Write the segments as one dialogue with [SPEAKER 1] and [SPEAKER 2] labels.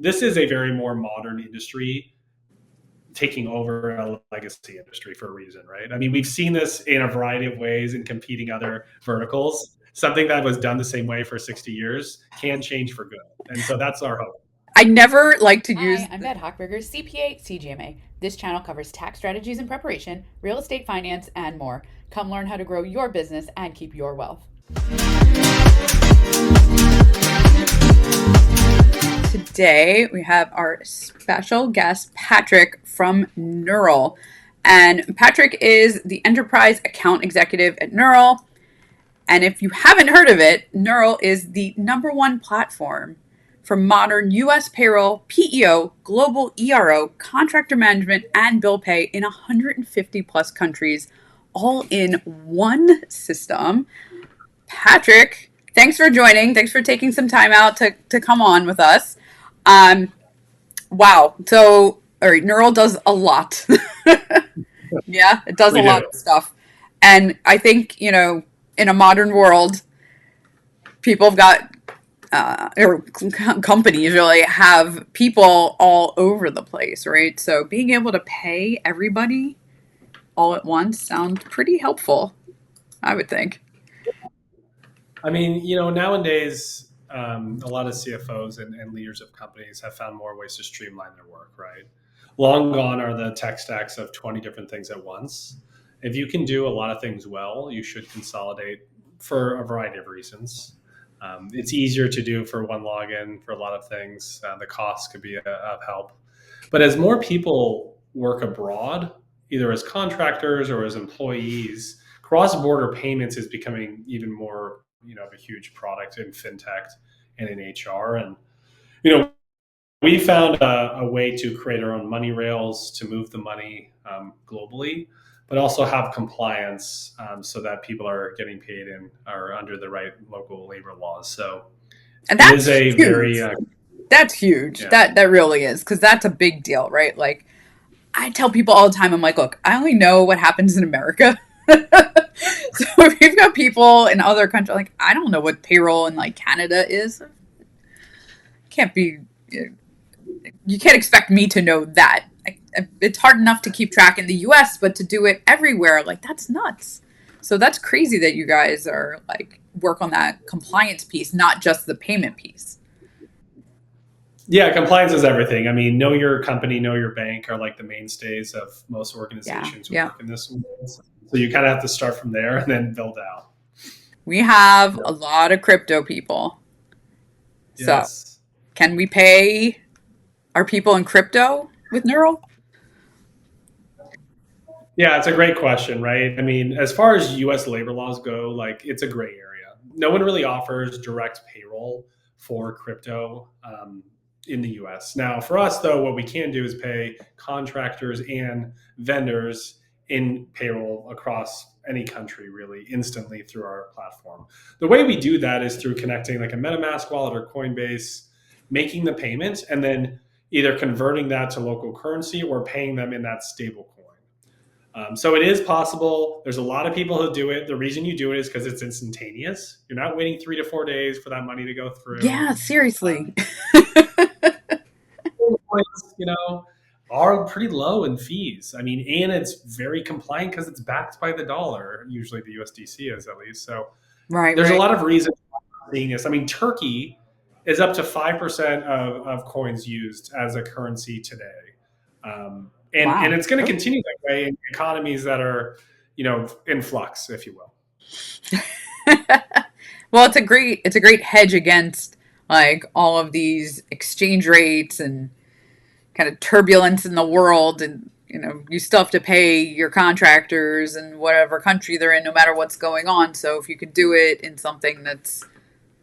[SPEAKER 1] this is a very more modern industry taking over a legacy industry for a reason, right? I mean, we've seen this in a variety of ways in competing other verticals. Something that was done the same way for 60 years can change for good. And so that's our hope.
[SPEAKER 2] I never like to use.
[SPEAKER 3] Hi, I'm Ed Hochberger, CPA, CGMA. This channel covers tax strategies and preparation, real estate finance, and more. Come learn how to grow your business and keep your wealth.
[SPEAKER 2] Today, we have our special guest, Patrick from Niural. And Patrick is the enterprise account executive at Niural. And if you haven't heard of it, Niural is the #1 platform for modern US payroll, PEO, global ERO, contractor management, and bill pay in 150 plus countries, all in one system. Patrick, thanks for joining. Thanks for taking some time out to come on with us. Wow. So, all right, Niural does a lot. Yeah, it does a lot of stuff. And I think, in a modern world, people have got, or companies really have people all over the place, right? So being able to pay everybody all at once sounds pretty helpful, I would think.
[SPEAKER 1] I mean, nowadays, a lot of CFOs and leaders of companies have found more ways to streamline their work, right? Long gone are the tech stacks of 20 different things at once. If you can do a lot of things well, you should consolidate for a variety of reasons. It's easier to do for one login for a lot of things. The cost could be of help. But as more people work abroad, either as contractors or as employees, cross-border payments is becoming even more, of a huge product in fintech and in HR. And, we found a way to create our own money rails to move the money globally, but also have compliance so that people are getting paid and are under the right local labor laws. So
[SPEAKER 2] And
[SPEAKER 1] it
[SPEAKER 2] that's
[SPEAKER 1] is a
[SPEAKER 2] huge.
[SPEAKER 1] very
[SPEAKER 2] That's huge.
[SPEAKER 1] Yeah.
[SPEAKER 2] That really is, because that's a big deal, right? Like, I tell people all the time, I'm like, look, I only know what happens in America. So if you've got people in other countries, like, I don't know what payroll in like Canada is. Can't be. You can't expect me to know that. It's hard enough to keep track in the US, but to do it everywhere, like, that's nuts. So that's crazy that you guys are like work on that compliance piece, not just the payment piece.
[SPEAKER 1] Yeah, compliance is everything. I mean, know your company, know your bank are like the mainstays of most organizations who
[SPEAKER 2] Yeah.
[SPEAKER 1] work in this world. So you kind of have to start from there and then build out.
[SPEAKER 2] We have a lot of crypto people. So
[SPEAKER 1] Yes.
[SPEAKER 2] can we pay our people in crypto with Niural?
[SPEAKER 1] Yeah, it's a great question, right? I mean, as far as US labor laws go, like it's a gray area. No one really offers direct payroll for crypto in the US. Now, for us, though, what we can do is pay contractors and vendors in payroll across any country really instantly through our platform. The way we do that is through connecting like a MetaMask wallet or Coinbase, making the payment, and then either converting that to local currency or paying them in that stable coin. So it is possible. There's a lot of people who do it. The reason you do it is because it's instantaneous. You're not waiting 3 to 4 days for that money to go through.
[SPEAKER 2] Yeah, seriously.
[SPEAKER 1] Points, are pretty low in fees. I mean, and it's very compliant because it's backed by the dollar. Usually the USDC is at least. So
[SPEAKER 2] Right,
[SPEAKER 1] there's a
[SPEAKER 2] right.
[SPEAKER 1] lot of reasons for seeing this. I mean, Turkey is up to 5% of coins used as a currency today. And
[SPEAKER 2] Wow.
[SPEAKER 1] it's going to continue that way in economies that are, in flux, if you will.
[SPEAKER 2] Well, it's a great hedge against like all of these exchange rates and kind of turbulence in the world, and you still have to pay your contractors in whatever country they're in no matter what's going on. So if you could do it in something that's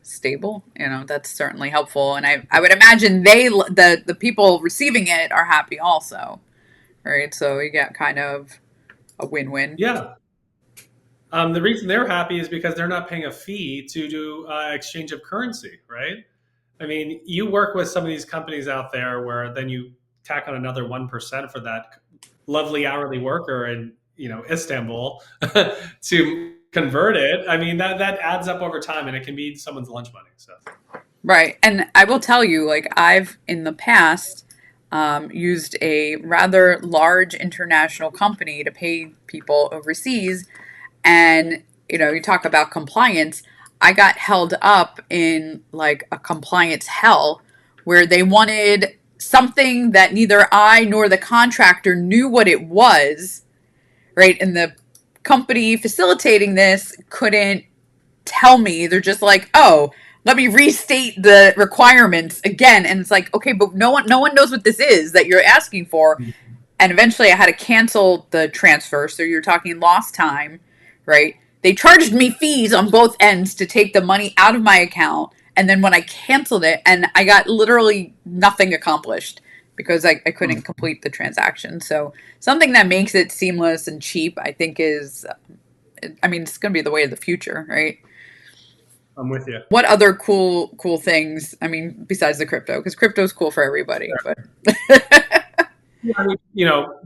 [SPEAKER 2] stable, that's certainly helpful. And I would imagine the people receiving it are happy also, right? So you get kind of a win-win.
[SPEAKER 1] Yeah. The reason they're happy is because they're not paying a fee to do exchange of currency, right? I mean, you work with some of these companies out there where then you tack on another 1% for that lovely hourly worker in, Istanbul to convert it. I mean, that adds up over time and it can be someone's lunch money. So
[SPEAKER 2] Right. And I will tell you, like, I've in the past used a rather large international company to pay people overseas. And, you talk about compliance. I got held up in like a compliance hell where they wanted something that neither I nor the contractor knew what it was, right? And the company facilitating this couldn't tell me. They're just like, oh, let me restate the requirements again. And it's like, okay, but no one knows what this is that you're asking for. And eventually I had to cancel the transfer. So you're talking lost time, right? They charged me fees on both ends to take the money out of my account. And then when I canceled it, and I got literally nothing accomplished because I couldn't complete the transaction. So something that makes it seamless and cheap, I think is, I mean, it's going to be the way of the future, right?
[SPEAKER 1] I'm with you.
[SPEAKER 2] What other cool things? I mean, besides the crypto, because crypto's cool for everybody.
[SPEAKER 1] Sure.
[SPEAKER 2] But
[SPEAKER 1] Yeah, I mean,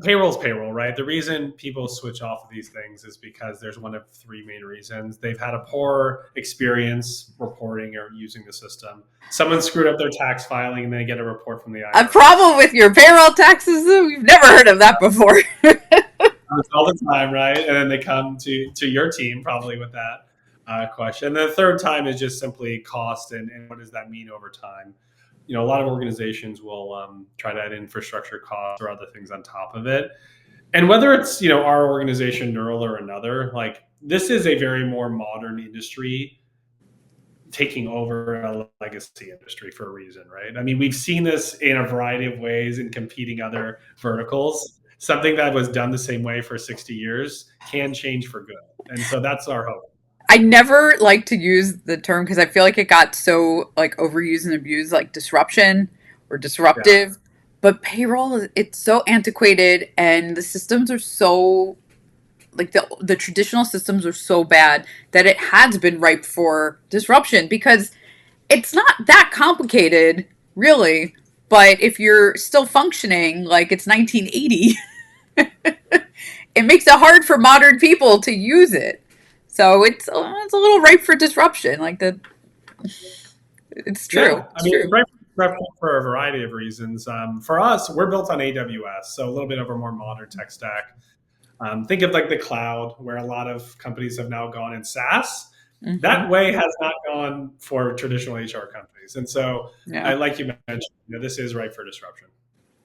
[SPEAKER 1] payroll's payroll, right? The reason people switch off of these things is because there's one of three main reasons. They've had a poor experience reporting or using the system. Someone screwed up their tax filing and they get a report from the IRS.
[SPEAKER 2] a problem with your payroll taxes? We've never heard of that before.
[SPEAKER 1] All the time, right? And then they come to your team probably with that question. And the third time is just simply cost and what does that mean over time? A lot of organizations will try to add infrastructure costs or other things on top of it. And whether it's, our organization, Niural, or another, like this is a very more modern industry taking over a legacy industry for a reason, right? I mean, we've seen this in a variety of ways in competing other verticals. Something that was done the same way for 60 years can change for good. And so that's our hope.
[SPEAKER 2] I never like to use the term because I feel like it got so like overused and abused, like disruption or disruptive. Yeah. But payroll, it's so antiquated, and the systems are so like the traditional systems are so bad that it has been ripe for disruption because it's not that complicated, really. But if you're still functioning like it's 1980, it makes it hard for modern people to use it. So it's a little ripe for disruption. Like it's true.
[SPEAKER 1] Yeah. I mean, it's ripe for disruption for a variety of reasons. For us, we're built on AWS, so a little bit of a more modern tech stack. Think of like the cloud, where a lot of companies have now gone in SaaS. Mm-hmm. That way has not gone for traditional HR companies. And so, like you mentioned, this is ripe for disruption.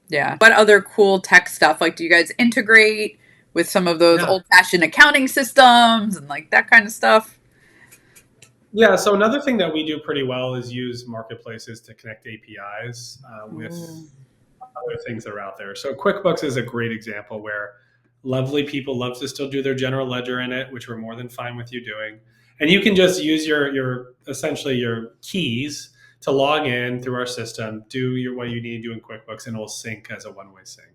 [SPEAKER 2] Yeah. What other cool tech stuff? Like, do you guys integrate with some of those old-fashioned accounting systems and like that kind of stuff?
[SPEAKER 1] Yeah. So another thing that we do pretty well is use marketplaces to connect APIs with other things that are out there. So QuickBooks is a great example where lovely people love to still do their general ledger in it, which we're more than fine with you doing. And you can just use your essentially your keys to log in through our system, do what you need to do in QuickBooks, and it will sync as a one-way sync.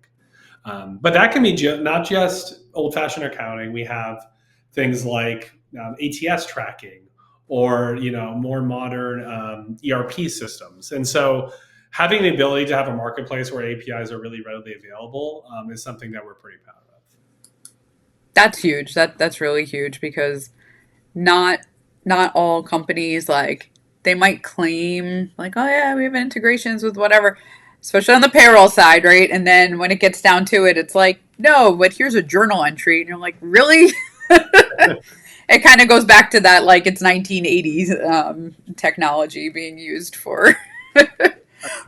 [SPEAKER 1] But that can be not just old-fashioned accounting. We have things like ATS tracking or more modern ERP systems. And so having the ability to have a marketplace where APIs are really readily available is something that we're pretty proud of.
[SPEAKER 2] That's huge. That's really huge because not all companies, like, they might claim like, oh yeah, we have integrations with whatever, especially on the payroll side, right? And then when it gets down to it, it's like, no, but here's a journal entry. And you're like, really? It kind of goes back to that, like, it's 1980s technology being used for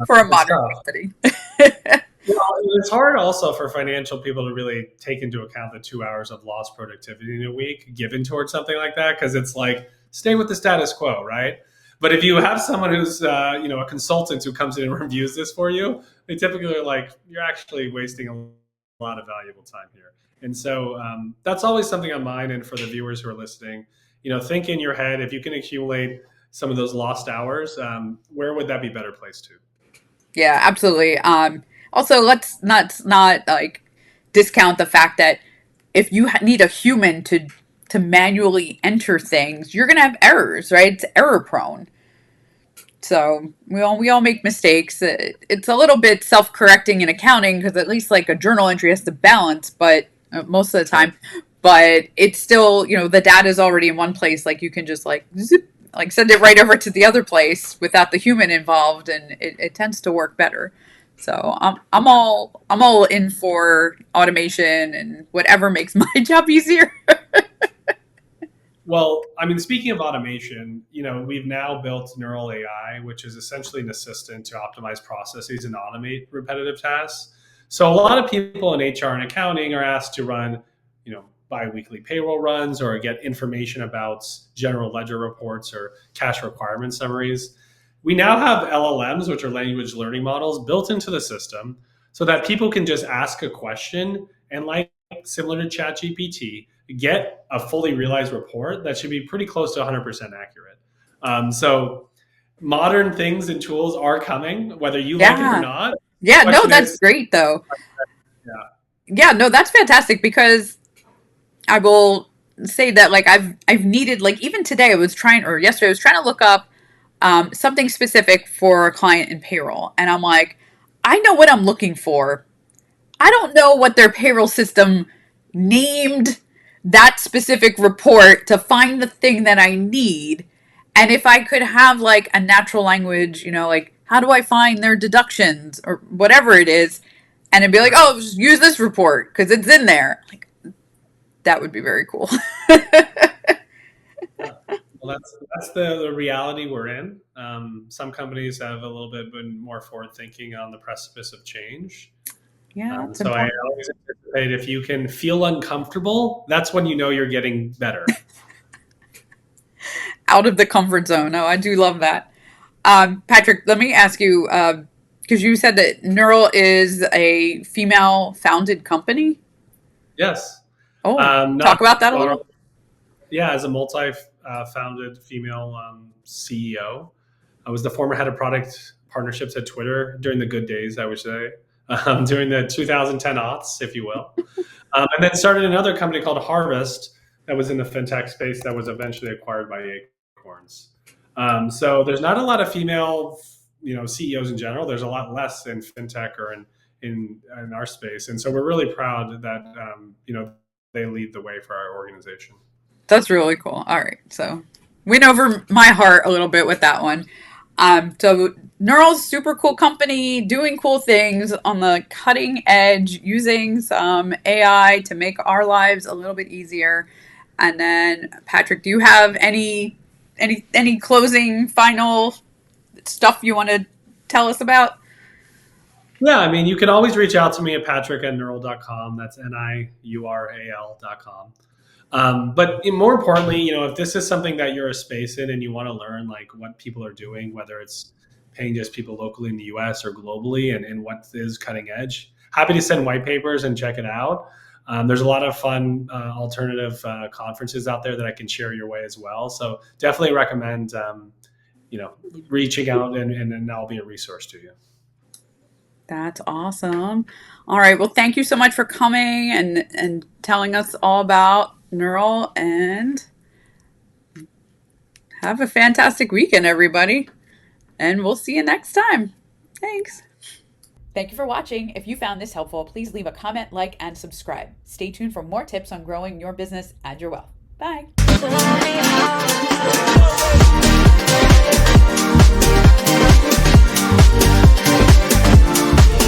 [SPEAKER 2] for a modern company.
[SPEAKER 1] It's hard also for financial people to really take into account the 2 hours of lost productivity in a week given towards something like that, because it's like, stay with the status quo, right? But if you have someone who's a consultant who comes in and reviews this for you, they typically are like, you're actually wasting a lot of valuable time here. And so that's always something on mine, and for the viewers who are listening, think in your head, if you can accumulate some of those lost hours, where would that be better placed to?
[SPEAKER 2] Yeah, absolutely. Also, let's not like discount the fact that if you need a human to manually enter things, you're gonna have errors, right? It's error prone. So we all make mistakes. It's a little bit self-correcting in accounting because at least like a journal entry has to balance, but most of the time, but it's still the data is already in one place. Like you can just like zip like send it right over to the other place without the human involved, and it tends to work better. So I'm all in for automation and whatever makes my job easier.
[SPEAKER 1] Well, I mean, speaking of automation, we've now built Niural AI, which is essentially an assistant to optimize processes and automate repetitive tasks. So a lot of people in HR and accounting are asked to run, bi-weekly payroll runs or get information about general ledger reports or cash requirement summaries. We now have LLMs, which are language learning models, built into the system so that people can just ask a question and, like similar to ChatGPT, get a fully realized report that should be pretty close to 100% accurate. So modern things and tools are coming, whether you like it or
[SPEAKER 2] Yeah.
[SPEAKER 1] not.
[SPEAKER 2] Yeah,
[SPEAKER 1] The
[SPEAKER 2] no,
[SPEAKER 1] question
[SPEAKER 2] that's
[SPEAKER 1] is,
[SPEAKER 2] great though.
[SPEAKER 1] yeah,
[SPEAKER 2] Yeah, no, that's fantastic because I will say that like I've needed like even today I was trying or yesterday I was trying to look up something specific for a client in payroll, and I'm like, I know what I'm looking for. I don't know what their payroll system named that specific report to find the thing that I need. And if I could have like a natural language, like how do I find their deductions or whatever it is, and it'd be like,
[SPEAKER 1] right.
[SPEAKER 2] oh, just use this report because it's in there. Like that would be very cool.
[SPEAKER 1] Yeah. Well, that's the reality we're in. Some companies have a little bit been more forward thinking on the precipice of change.
[SPEAKER 2] Yeah, it's
[SPEAKER 1] So I
[SPEAKER 2] important.
[SPEAKER 1] always anticipate if you can feel uncomfortable, that's when you know you're getting better.
[SPEAKER 2] Out of the comfort zone. Oh, I do love that. Patrick, let me ask you, because you said that Neural is a female founded company.
[SPEAKER 1] Yes.
[SPEAKER 2] Oh,
[SPEAKER 1] Not
[SPEAKER 2] talk about that a little.
[SPEAKER 1] Yeah, as a multi-founded female CEO. I was the former head of product partnerships at Twitter during the good days, I would say, during the 2010 aughts, if you will. And then started another company called Harvest that was in the fintech space that was eventually acquired by Acorns. So there's not a lot of female, CEOs in general. There's a lot less in fintech or in our space, and so we're really proud that they lead the way for our organization.
[SPEAKER 2] That's really cool. All right. So went over my heart a little bit with that one. So Neural's super cool company doing cool things on the cutting edge, using some AI to make our lives a little bit easier. And then Patrick, do you have any closing final stuff you want to tell us about?
[SPEAKER 1] Yeah, I mean, you can always reach out to me at patrick@niural.com. That's niural.com. But more importantly, if this is something that you're a space in and you want to learn like what people are doing, whether it's paying just people locally in the US or globally and what is cutting edge, happy to send white papers and check it out. There's a lot of fun alternative conferences out there that I can share your way as well. So definitely recommend, reaching out and I'll be a resource to you.
[SPEAKER 2] That's awesome. All right. Well, thank you so much for coming and telling us all about Neural, and have a fantastic weekend, everybody. And we'll see you next time. Thanks.
[SPEAKER 3] Thank you for watching. If you found this helpful, please leave a comment, like, and subscribe. Stay tuned for more tips on growing your business and your wealth. Bye.